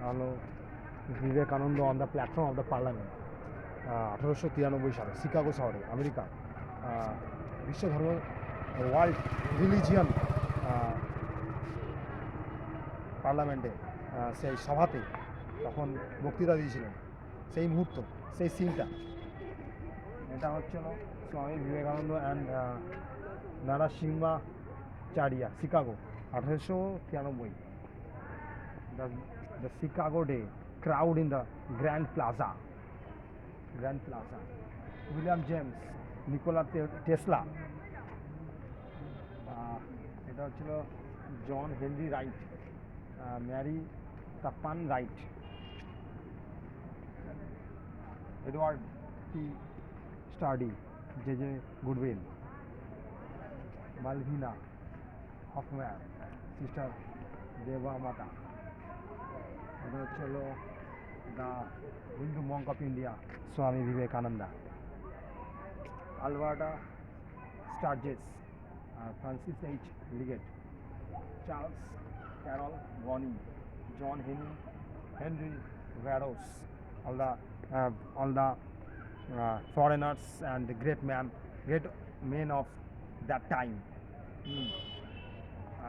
হলো Vivekananda on the platform of the parliament 1893 সালে Chicago শহরে আমেরিকা বিশ্ব ধর্ম ওয়ার্ল্ড রিলিজিয়ান পার্লামেন্টে সেই সভাতে তখন বক্তৃতা দিয়েছিলেন। সেই মুহূর্ত, সেই সিনটা, এটা হচ্ছিল Swami Vivekananda and Narasimhacharya, Chicago 1893। The Chicago Day crowd in the Grand Plaza. William James, Nikola Tesla, এটা হচ্ছিল John Henry Wright, Mary Tappan Wright, Edward T Sturdy, J Goodwin, Malvina Hoffman, sister Deva Mata. এটা হচ্ছিল the Hindu monk of India, Swami Vivekananda, Alberta Sturges, Francis H Leggett, Charles Carroll Bonney, John Henry Barrows, all the foreigners and the great men of that time.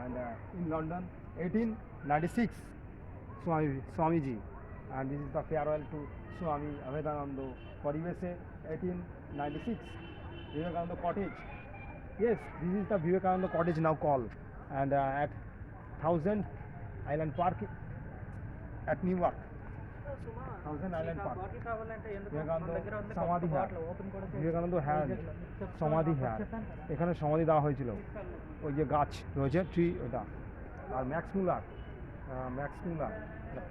And in London 1896 Swamiji, and this is the farewell to Swami Abhedananda Parivese 1896, Vivekananda Cottage. Yes, this is the Vivekananda Cottage now called, and at 1000 Island Park at Newark. 1000 Island Park. Vivekananda Samadhi Har. Vivekananda had Samadhi Har. এখানে সমাধি দেওয়া হয়েছিল, ওই যে গাছ রয়েছে, tree, ওটা। আর max মুলার,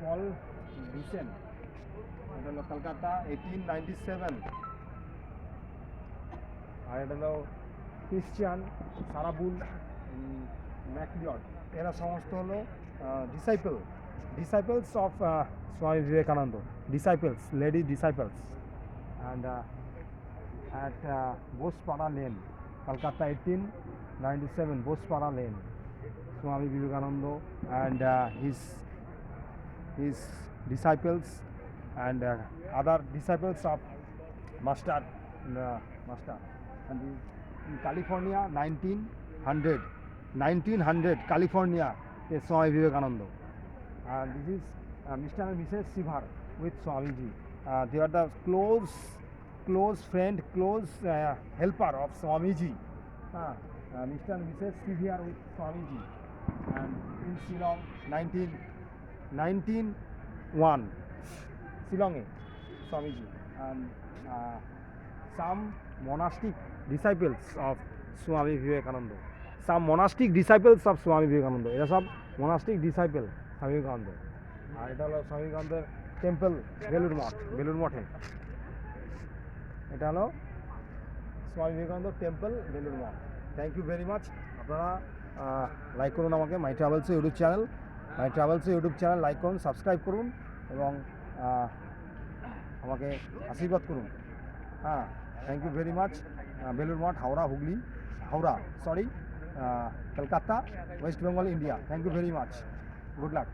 পল ডিসেন, এটা হলো কলকাতা 1897। আর এটা হলো ক্রিশ্চিয়ান সারাবুল ম্যাকলিয়ড। এরা সমস্ত হলো disciples of Swami Vivekananda, lady disciples, and at Bospara Lane, Kolkata 1897, Bospara Lane, Swami Vivekananda and his disciples and other disciples of Master, and in California 1900 California, Swami Vivekananda. This is Mr. and Mrs. Sivar with Swamiji. They are the close friend, close helper of Swamiji. Mr. and Mrs. Sivar with Swamiji. And in Shillong 1901 Shillong Swamiji, and some monastic disciples of Swami Vivekananda. এরা সব monastic disciple Swami Vivekananda. আর এটা হলো স্বামী বিবেকানন্দের temple, Belur মঠে। এটা হলো Swami Vivekananda temple, Belur Math. Thank you very much. আপনারা লাইক করুন আমাকে, my travels YouTube channel like করুন, সাবস্ক্রাইব করুন এবং আমাকে আশীর্বাদ করুন। Thank you very much. Belur Math, Kolkata, West Bengal, India. Thank you very much. Good lakh.